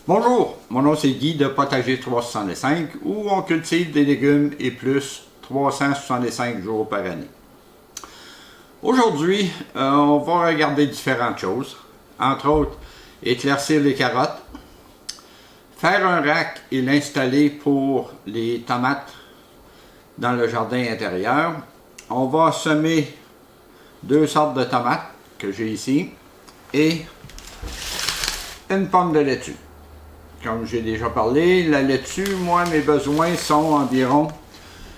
Bonjour, mon nom c'est Guy de Potager 365 où on cultive des légumes et plus 365 jours par année. Aujourd'hui, on va regarder différentes choses, entre autres éclaircir les carottes, faire un rack et l'installer pour les tomates dans le jardin intérieur. On va semer deux sortes de tomates que j'ai ici et une pomme de laitue. Comme j'ai déjà parlé, la laitue, moi, mes besoins sont environ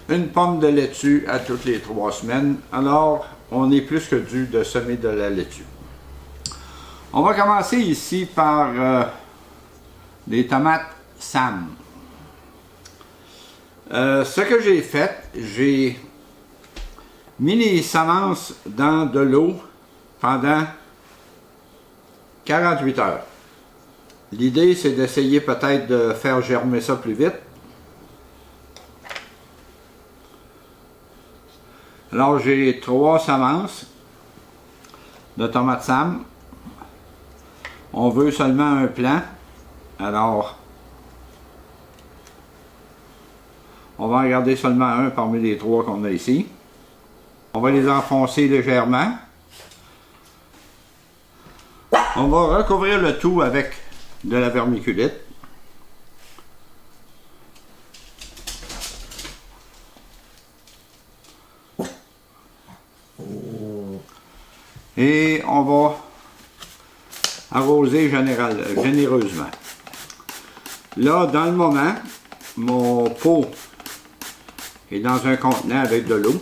une pomme de laitue à toutes les 3 semaines. Alors, on est plus que dû de semer de la laitue. On va commencer ici par des tomates Sam. Ce que j'ai fait, j'ai mis les semences dans de l'eau pendant 48 heures. L'idée, c'est d'essayer peut-être de faire germer ça plus vite. Alors, j'ai 3 semences de tomates Sam. On veut seulement un plant. Alors, on va en garder seulement un parmi les 3 qu'on a ici. On va les enfoncer légèrement. On va recouvrir le tout avec de la vermiculite. Et on va arroser généreusement. Là, dans le moment, mon pot est dans un contenant avec de l'eau.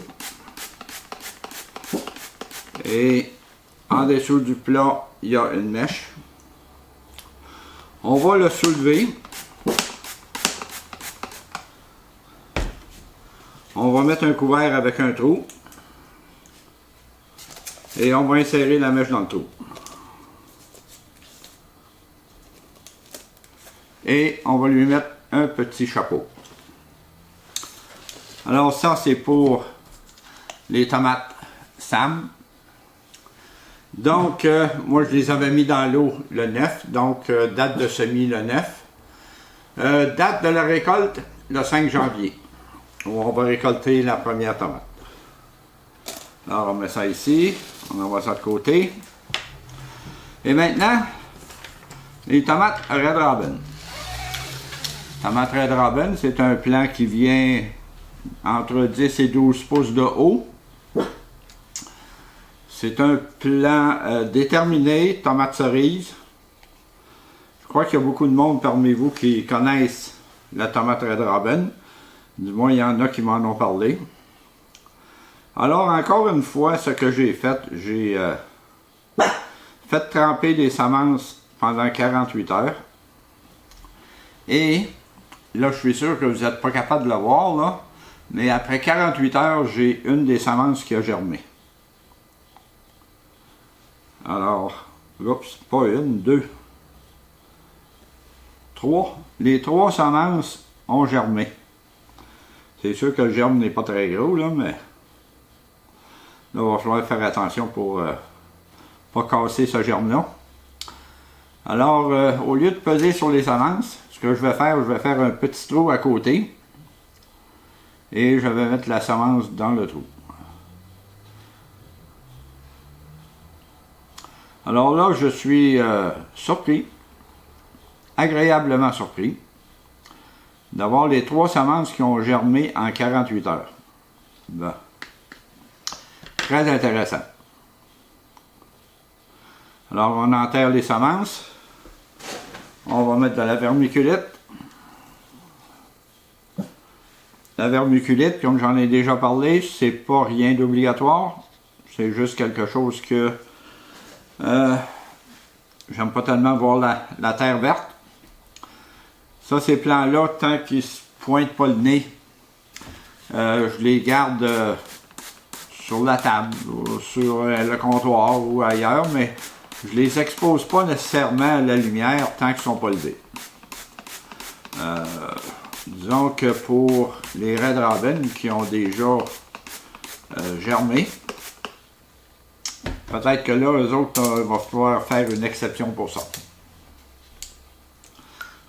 Et en dessous du plat, il y a une mèche. On va le soulever. On va mettre un couvert avec un trou. Et on va insérer la mèche dans le trou. Et on va lui mettre un petit chapeau. Alors ça, c'est pour les tomates Sam. Donc, moi, je les avais mis dans l'eau le 9, donc date de semis le 9. Date de la récolte, le 5 janvier, où on va récolter la première tomate. Alors, on met ça ici, on envoie ça de côté. Et maintenant, les tomates Red Robin. Tomate Red Robin, c'est un plant qui vient entre 10 et 12 pouces de haut. C'est un plant déterminé, tomate cerise. Je crois qu'il y a beaucoup de monde parmi vous qui connaissent la tomate Red Robin. Du moins, il y en a qui m'en ont parlé. Alors, encore une fois, ce que j'ai fait fait tremper les semences pendant 48 heures. Et là, je suis sûr que vous n'êtes pas capable de le voir, là. Mais après 48 heures, j'ai une des semences qui a germé. Alors, oups, pas une, 2, 3. Les 3 semences ont germé. C'est sûr que le germe n'est pas très gros, là, mais là, il va falloir faire attention pour pas casser ce germe-là. Alors, au lieu de peser sur les semences, ce que je vais faire un petit trou à côté et je vais mettre la semence dans le trou. Alors là, je suis surpris, agréablement surpris, d'avoir les 3 semences qui ont germé en 48 heures. Bon. Très intéressant. Alors, on enterre les semences. On va mettre de la vermiculite. La vermiculite, comme j'en ai déjà parlé, c'est pas rien d'obligatoire. C'est juste quelque chose que j'aime pas tellement voir la terre verte. Ça, ces plants-là, tant qu'ils se pointent pas le nez, je les garde sur la table, ou sur le comptoir ou ailleurs, mais je les expose pas nécessairement à la lumière tant qu'ils sont pas levés. Disons que pour les Red Robin qui ont déjà germé, peut-être que là, eux autres, il va falloir faire une exception pour ça.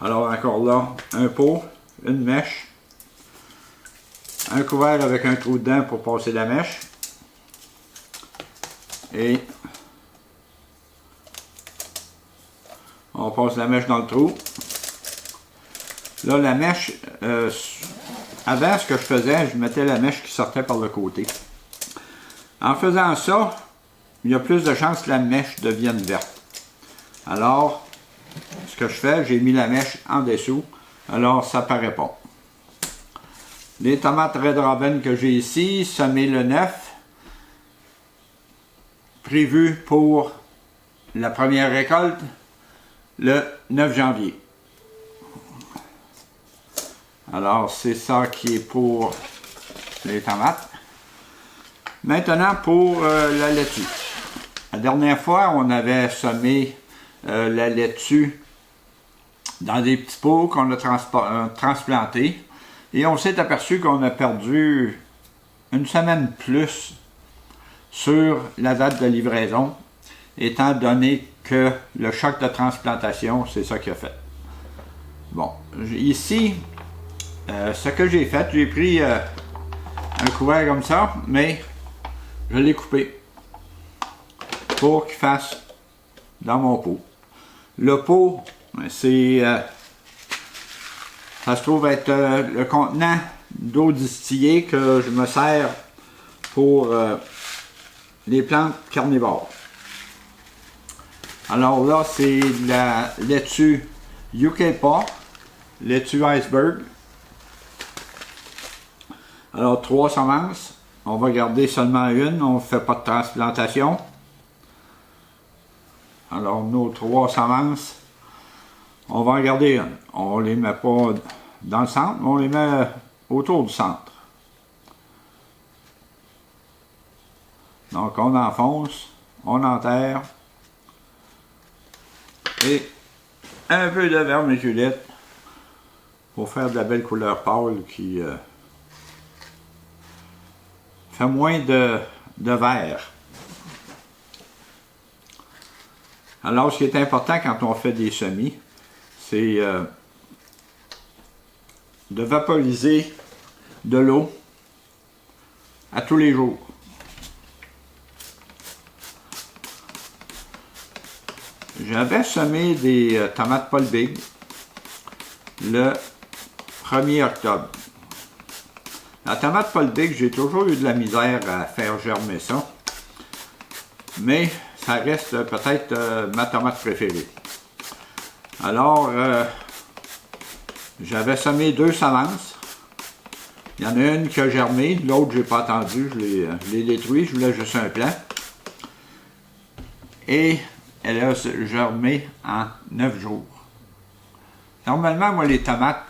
Alors encore là, un pot, une mèche, un couvert avec un trou dedans pour passer la mèche. Et on passe la mèche dans le trou. Là, la mèche, avant, ce que je faisais, je mettais la mèche qui sortait par le côté. En faisant ça, il y a plus de chances que la mèche devienne verte. Alors, ce que je fais, j'ai mis la mèche en dessous, alors ça paraît pas. Les tomates Red Robin que j'ai ici, semées le 9, prévu pour la première récolte le 9 janvier. Alors, c'est ça qui est pour les tomates. Maintenant, pour la laitue. La dernière fois, on avait semé la laitue dans des petits pots qu'on a transplantés. Et on s'est aperçu qu'on a perdu une semaine plus sur la date de livraison, étant donné que le choc de transplantation, c'est ça qui a fait. Bon, ici, ce que j'ai fait, j'ai pris un couvert comme ça, mais je l'ai coupé pour qu'il fasse dans mon pot. Le pot, c'est ça se trouve être le contenant d'eau distillée que je me sers pour les plantes carnivores. Alors là, c'est la laitue Yucca, laitue iceberg. Alors 3 semences, on va garder seulement une, on ne fait pas de transplantation. Alors nos 3 semences, on va en garder une. On les met pas dans le centre, mais on les met autour du centre. Donc on enfonce, on enterre. Et un peu de vermiculite pour faire de la belle couleur pâle qui fait moins de vert. Alors, ce qui est important quand on fait des semis, c'est de vaporiser de l'eau à tous les jours. J'avais semé des tomates Paul Big le 1er octobre. La tomate Paul Big, j'ai toujours eu de la misère à faire germer ça. Mais ça reste peut-être ma tomate préférée. Alors, j'avais semé 2 semences. Il y en a une qui a germé, l'autre j'ai pas attendu, je l'ai détruit, je voulais juste un plant. Et elle a germé en 9 jours. Normalement, moi, les tomates,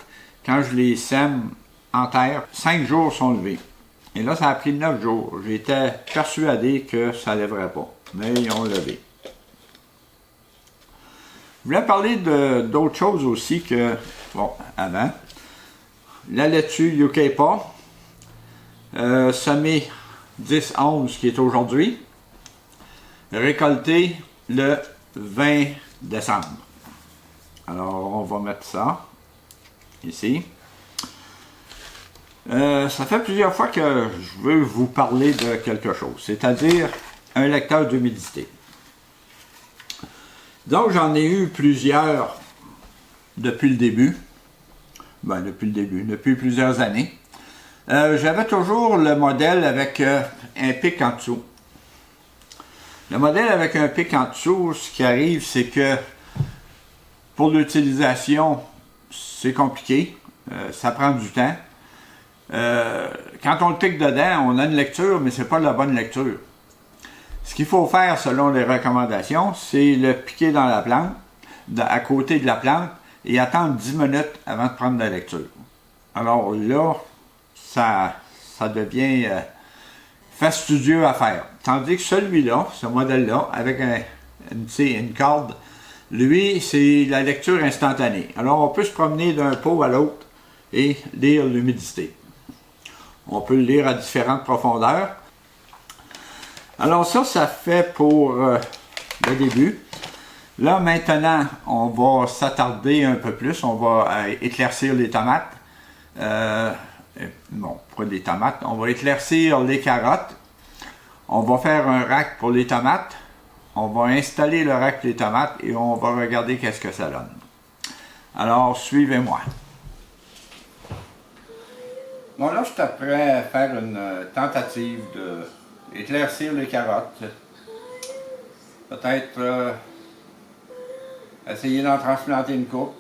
quand je les sème en terre, 5 jours sont levés. Et là, ça a pris 9 jours. J'étais persuadé que ça ne lèverait pas. Mais ils ont levé. Je voulais parler d'autres choses aussi que, bon, avant. La laitue Yucca, semée 10-11 qui est aujourd'hui, récoltée le 20 décembre. Alors, on va mettre ça ici. Ça fait plusieurs fois que je veux vous parler de quelque chose, c'est-à-dire un lecteur d'humidité. Donc, j'en ai eu plusieurs depuis le début. Ben, depuis plusieurs années. J'avais toujours le modèle avec un pic en dessous. Le modèle avec un pic en dessous, ce qui arrive, c'est que pour l'utilisation, c'est compliqué. Ça prend du temps. Quand on le pique dedans, on a une lecture, mais c'est pas la bonne lecture. Ce qu'il faut faire, selon les recommandations, c'est le piquer dans la plante, à côté de la plante, et attendre 10 minutes avant de prendre la lecture. Alors là, ça devient fastidieux à faire. Tandis que celui-là, ce modèle-là, avec une corde, lui, c'est la lecture instantanée. Alors on peut se promener d'un pot à l'autre et lire l'humidité. On peut le lire à différentes profondeurs. Alors ça fait pour le début. Là, maintenant, on va s'attarder un peu plus. On va éclaircir les tomates. Bon, pas des tomates. On va éclaircir les carottes. On va faire un rack pour les tomates. On va installer le rack pour les tomates et on va regarder qu'est-ce que ça donne. Alors, suivez-moi. Bon, là, je suis prêt à faire une tentative d'éclaircir les carottes. Peut-être essayer d'en transplanter une coupe.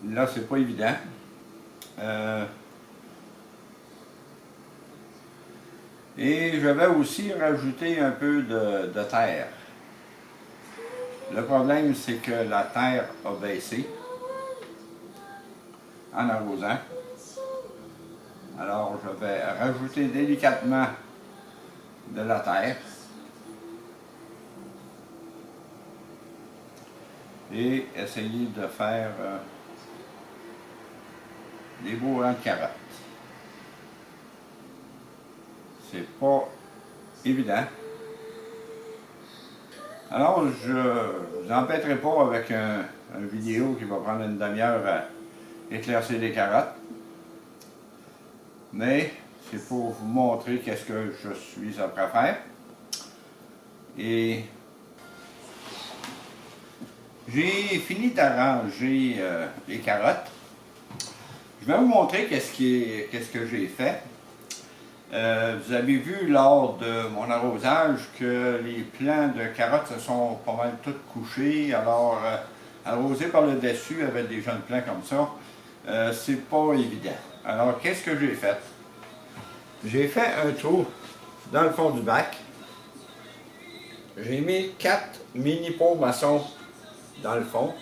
Là, c'est pas évident. Et je vais aussi rajouter un peu de terre. Le problème, c'est que la terre a baissé en arrosant. Alors, je vais rajouter délicatement de la terre. Et essayer de faire des beaux rangs de carottes. C'est pas évident. Alors, je ne vous embêterai pas avec une vidéo qui va prendre une demi-heure à éclaircir les carottes. Mais c'est pour vous montrer qu'est-ce que je suis après à faire. Et j'ai fini d'arranger les carottes. Je vais vous montrer qu'est-ce que j'ai fait. Vous avez vu lors de mon arrosage que les plants de carottes se sont pas mal tous couchés. Alors, arroser par le dessus avec des jeunes plants comme ça, c'est pas évident. Alors, qu'est-ce que j'ai fait? J'ai fait un trou dans le fond du bac. J'ai mis 4 mini pots maçons dans le fond.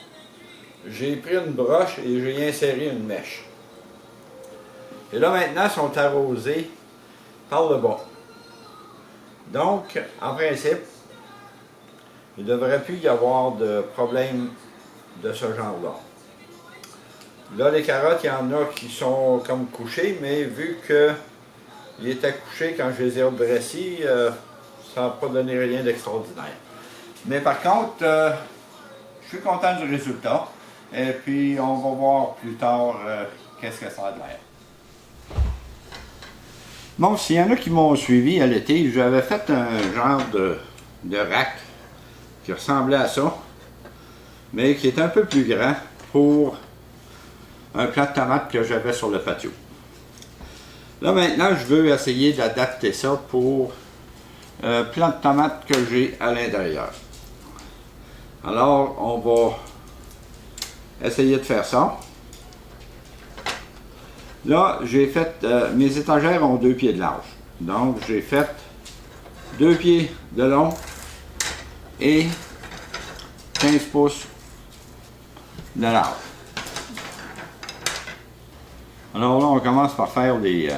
J'ai pris une broche et j'ai inséré une mèche. Et là maintenant, ils sont arrosés par le bas. Donc, en principe, il ne devrait plus y avoir de problème de ce genre-là. Là, les carottes, il y en a qui sont comme couchées, mais vu qu'ils étaient couchés quand je les ai redressés, ça n'a pas donné rien d'extraordinaire. Mais par contre, je suis content du résultat. Et puis, on va voir plus tard qu'est-ce que ça a de l'air. Bon, s'il y en a qui m'ont suivi à l'été, j'avais fait un genre de rack qui ressemblait à ça, mais qui est un peu plus grand pour un plant de tomates que j'avais sur le patio. Là maintenant, je veux essayer d'adapter ça pour un plant de tomates que j'ai à l'intérieur. Alors, on va essayer de faire ça. Là, j'ai fait, mes étagères ont 2 pieds de large. Donc, j'ai fait 2 pieds de long et 15 pouces de large. Alors là, on commence par faire les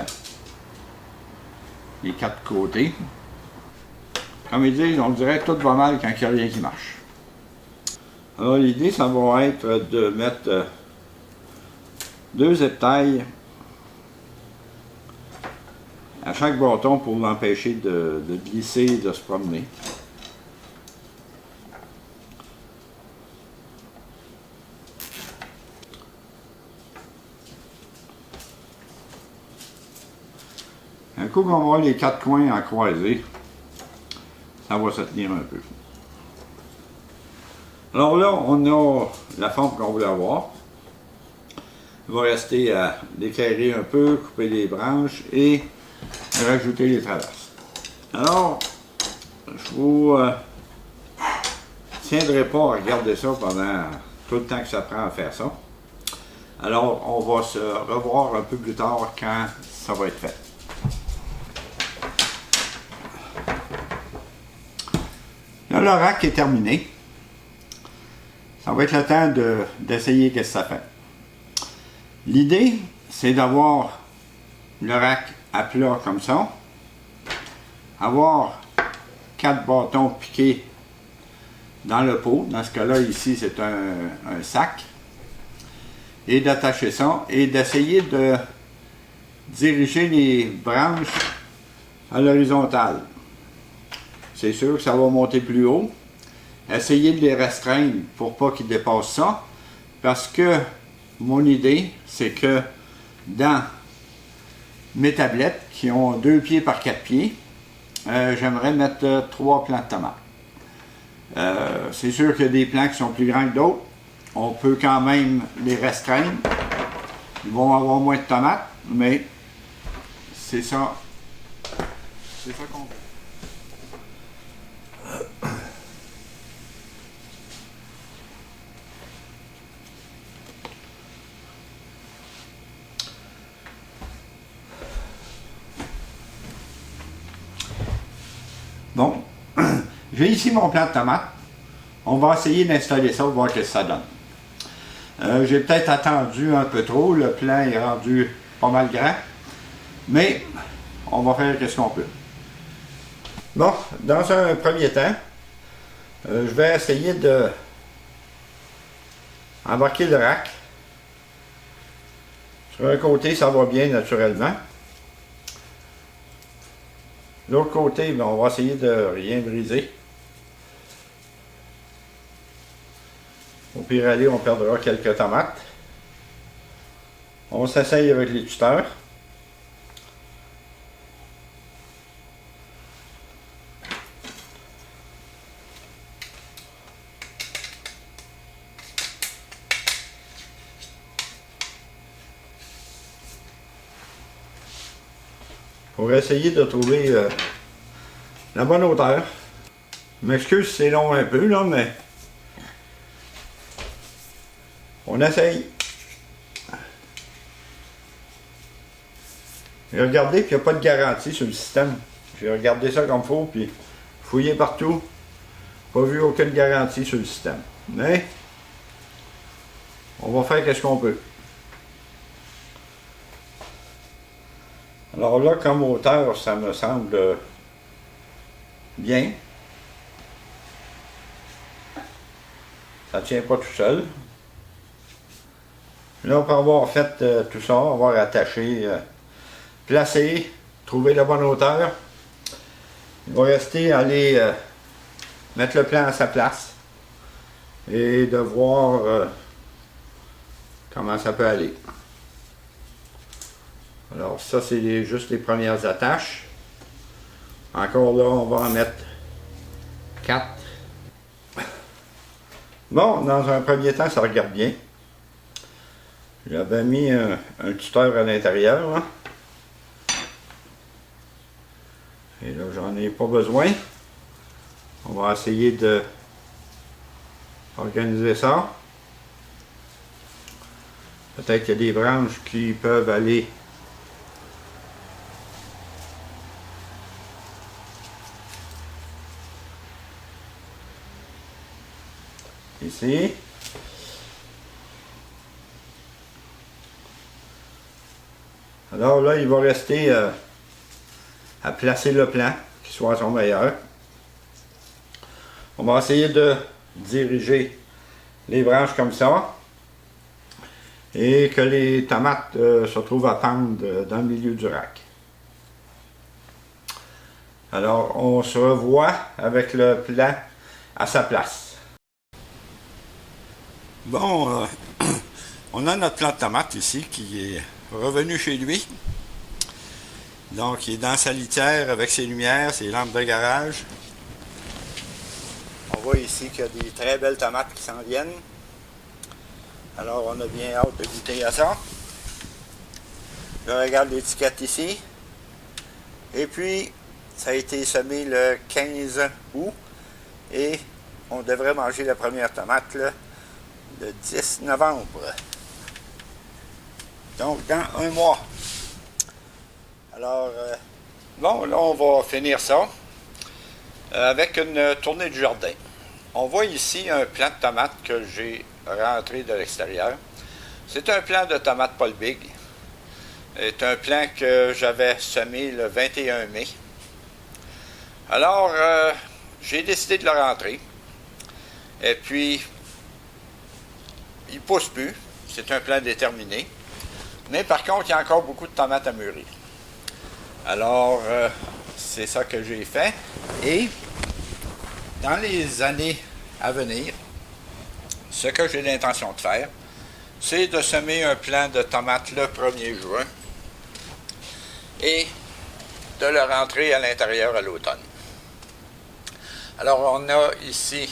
4 côtés. Comme ils disent, on dirait que tout va mal quand il n'y a rien qui marche. Alors, l'idée, ça va être de mettre 2 épitailles à chaque bâton pour l'empêcher de glisser et de se promener. Un coup qu'on va avoir les 4 coins en croisés, ça va se tenir un peu. Alors là, on a la forme qu'on voulait avoir. Il va rester à l'éclairer un peu, couper les branches et rajouter les traverses. Alors, je vous tiendrai pas à regarder ça pendant tout le temps que ça prend à faire ça. Alors, on va se revoir un peu plus tard quand ça va être fait. Là, le rack est terminé. Ça va être le temps d'essayer qu'est-ce que ça fait. L'idée, c'est d'avoir le rack à plat comme ça, avoir 4 bâtons piqués dans le pot. Dans ce cas-là, ici, c'est un sac. Et d'attacher ça et d'essayer de diriger les branches à l'horizontale. C'est sûr que ça va monter plus haut. essayer de les restreindre pour pas qu'ils dépassent ça. Parce que mon idée, c'est que dans mes tablettes qui ont 2 pieds par 4 pieds, j'aimerais mettre 3 plants de tomates. C'est sûr qu'il y a des plants qui sont plus grands que d'autres. On peut quand même les restreindre. Ils vont avoir moins de tomates, mais c'est ça. C'est ça qu'on fait. Bon, j'ai ici mon plant de tomates. On va essayer d'installer ça, voir ce que ça donne. J'ai peut-être attendu un peu trop, le plant est rendu pas mal grand, mais on va faire ce qu'on peut. Bon, dans un premier temps, je vais essayer de embarquer le rack. Sur un côté, ça va bien naturellement. L'autre côté, ben, on va essayer de rien briser. Au pire aller, on perdra quelques tomates. On s'essaye avec les tuteurs. Pour essayer de trouver la bonne hauteur. Je m'excuse si c'est long un peu, là, mais on essaye. J'ai regardé, puis il n'y a pas de garantie sur le système. J'ai regardé ça comme il faut, puis fouillé partout. Pas vu aucune garantie sur le système. Mais on va faire ce qu'on peut. Alors là, comme hauteur, ça me semble bien. Ça ne tient pas tout seul. Là, après avoir fait tout ça, on va rattacher, placer, trouver la bonne hauteur. Il va rester à aller mettre le plan à sa place et de voir comment ça peut aller. Alors ça, c'est juste les premières attaches. Encore là, on va en mettre 4. Bon, dans un premier temps, ça regarde bien. J'avais mis un tuteur à l'intérieur, là. Et là, j'en ai pas besoin. On va essayer de organiser ça. Peut-être qu'il y a des branches qui peuvent aller ici. Alors là, il va rester à placer le plan, qui soit à son meilleur. On va essayer de diriger les branches comme ça. Et que les tomates se trouvent à pendre dans le milieu du rack. Alors, on se revoit avec le plan à sa place. Bon, on a notre plant de tomate ici qui est revenu chez lui. Donc, il est dans sa litière avec ses lumières, ses lampes de garage. On voit ici qu'il y a des très belles tomates qui s'en viennent. Alors, on a bien hâte de goûter à ça. Je regarde l'étiquette ici. Et puis, ça a été semé le 15 août. Et on devrait manger la première tomate là, le 10 novembre. Donc, dans un mois. Alors, bon, là, on va finir ça avec une tournée du jardin. On voit ici un plant de tomates que j'ai rentré de l'extérieur. C'est un plant de tomates Paul Big. C'est un plant que j'avais semé le 21 mai. Alors, j'ai décidé de le rentrer. Et puis, il ne pousse plus. C'est un plant déterminé. Mais par contre, il y a encore beaucoup de tomates à mûrir. Alors, c'est ça que j'ai fait. Et dans les années à venir, ce que j'ai l'intention de faire, c'est de semer un plant de tomates le 1er juin et de le rentrer à l'intérieur à l'automne. Alors, on a ici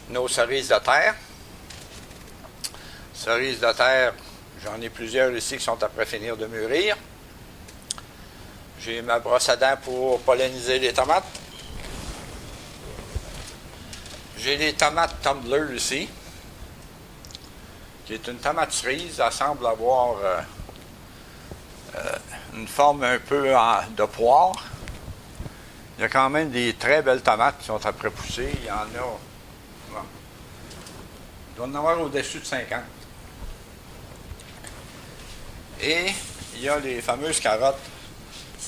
nos cerises de terre. Cerises de terre, j'en ai plusieurs ici qui sont après finir de mûrir. J'ai ma brosse à dents pour polliniser les tomates. J'ai les tomates Tumbler ici, qui est une tomate cerise. Elle semble avoir une forme un peu de poire. Il y a quand même des très belles tomates qui sont après poussées. Il y en a, bon, il doit en avoir au-dessus de 50. Et il y a les fameuses carottes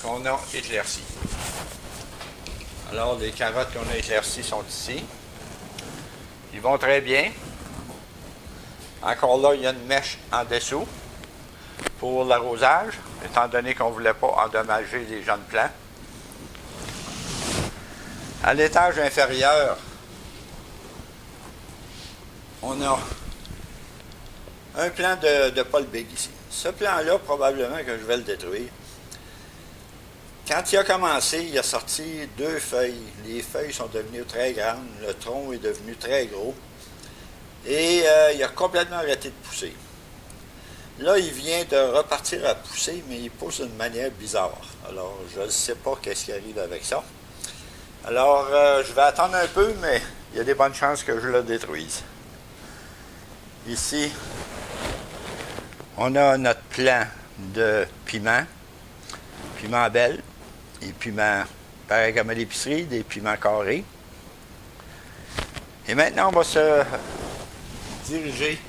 qu'on a éclaircies. Alors, les carottes qu'on a éclaircies sont ici. Ils vont très bien. Encore là, il y a une mèche en dessous pour l'arrosage, étant donné qu'on ne voulait pas endommager les jeunes plants. À l'étage inférieur, on a un plant de Paul Big ici. Ce plant-là, probablement que je vais le détruire. Quand il a commencé, il a sorti 2 feuilles. Les feuilles sont devenues très grandes, le tronc est devenu très gros. Et il a complètement arrêté de pousser. Là, il vient de repartir à pousser, mais il pousse d'une manière bizarre. Alors, je ne sais pas qu'est-ce qui arrive avec ça. Alors, je vais attendre un peu, mais il y a des bonnes chances que je le détruise. Ici, on a notre plant de piment belle, des piments pareil comme à l'épicerie, des piments carrés. Et maintenant, on va se diriger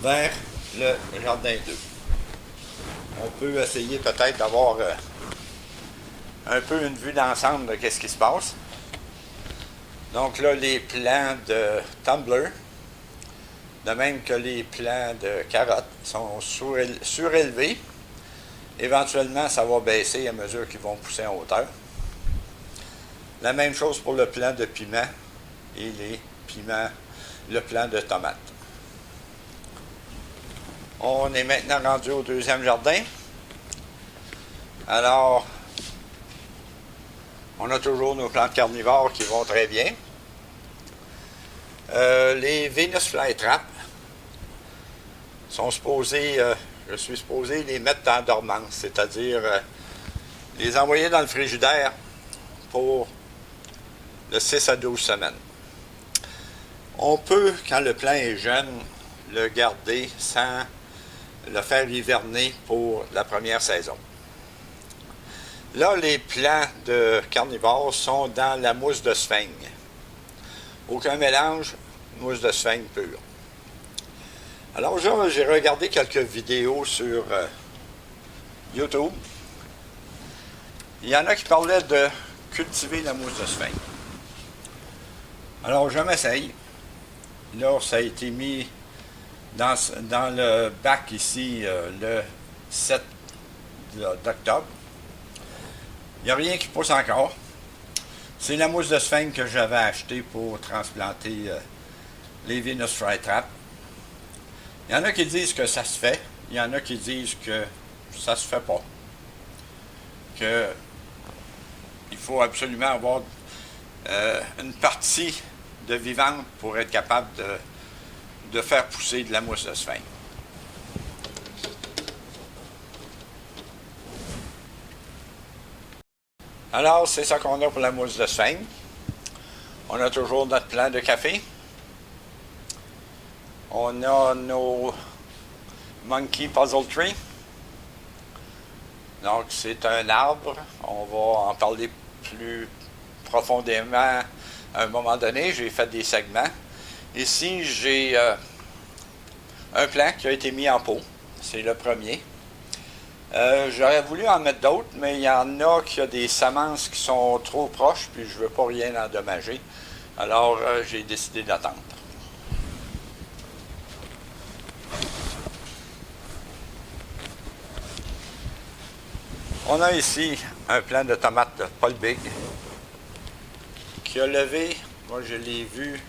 vers le jardin 2. On peut essayer peut-être d'avoir un peu une vue d'ensemble de ce qui se passe. Donc là, les plants de Tumbler, de même que les plants de carottes, sont surélevés. Éventuellement, ça va baisser à mesure qu'ils vont pousser en hauteur. La même chose pour le plant de piment et le plant de tomates. On est maintenant rendu au 2e jardin. Alors, on a toujours nos plantes carnivores qui vont très bien. Les Venus Flytrap sont supposés, je suis supposé les mettre en dormance, c'est-à-dire les envoyer dans le frigidaire pour de 6 à 12 semaines. On peut, quand le plant est jeune, le garder sans le faire hiverner pour la première saison. Là, les plants de carnivores sont dans la mousse de sphaigne. Aucun mélange, mousse de sphaigne pure. Alors, j'ai regardé quelques vidéos sur YouTube. Il y en a qui parlaient de cultiver la mousse de sphaigne. Alors, je m'essaye. Là, ça a été mis dans le bac ici le 7 d'octobre. Il n'y a rien qui pousse encore. C'est la mousse de sphaigne que j'avais achetée pour transplanter les Venus Flytrap. Il y en a qui disent que ça se fait. Il y en a qui disent que ça se fait pas. Que il faut absolument avoir une partie de vivante pour être capable de faire pousser de la mousse de sphaigne. Alors, c'est ça qu'on a pour la mousse de sphaigne. On a toujours notre plant de café. On a nos Monkey Puzzle Tree. Donc, c'est un arbre. On va en parler plus profondément à un moment donné. J'ai fait des segments. Ici, j'ai un plant qui a été mis en pot. C'est le premier. J'aurais voulu en mettre d'autres, mais il y en a qui ont des semences qui sont trop proches, puis je ne veux pas rien endommager. Alors, j'ai décidé d'attendre. On a ici un plant de tomates de Paul Big qui a levé Moi, je l'ai vu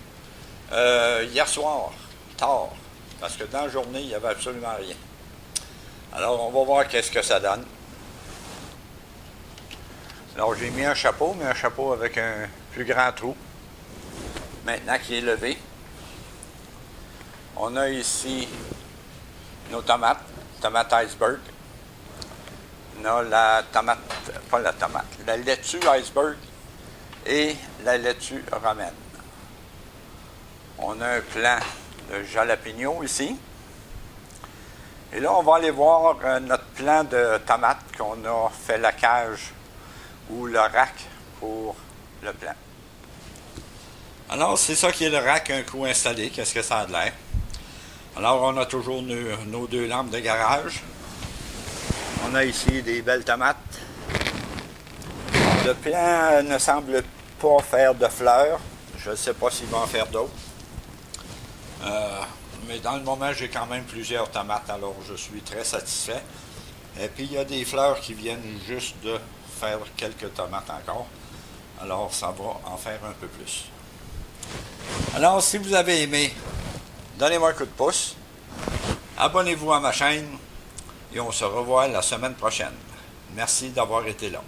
hier soir, tard, parce que dans la journée, il n'y avait absolument rien. Alors, on va voir qu'est-ce que ça donne. Alors, j'ai mis un chapeau, mais un chapeau avec un plus grand trou. Maintenant qu'il est levé, on a ici nos tomates, tomate iceberg. On a la tomate, pas la tomate, la laitue iceberg et la laitue romaine. On a un plant de jalapeno ici. Et là, on va aller voir notre plant de tomates qu'on a fait la cage ou le rack pour le plant. Alors, c'est ça qui est le rack un coup installé. Qu'est-ce que ça a de l'air? Alors, on a toujours nos 2 lampes de garage. On a ici des belles tomates. Le plant ne semble pas faire de fleurs. Je ne sais pas s'il va en faire d'autres. Mais dans le moment, j'ai quand même plusieurs tomates, alors je suis très satisfait. Et puis, il y a des fleurs qui viennent juste de faire quelques tomates encore. Alors, ça va en faire un peu plus. Alors, si vous avez aimé, donnez-moi un coup de pouce. Abonnez-vous à ma chaîne et on se revoit la semaine prochaine. Merci d'avoir été là.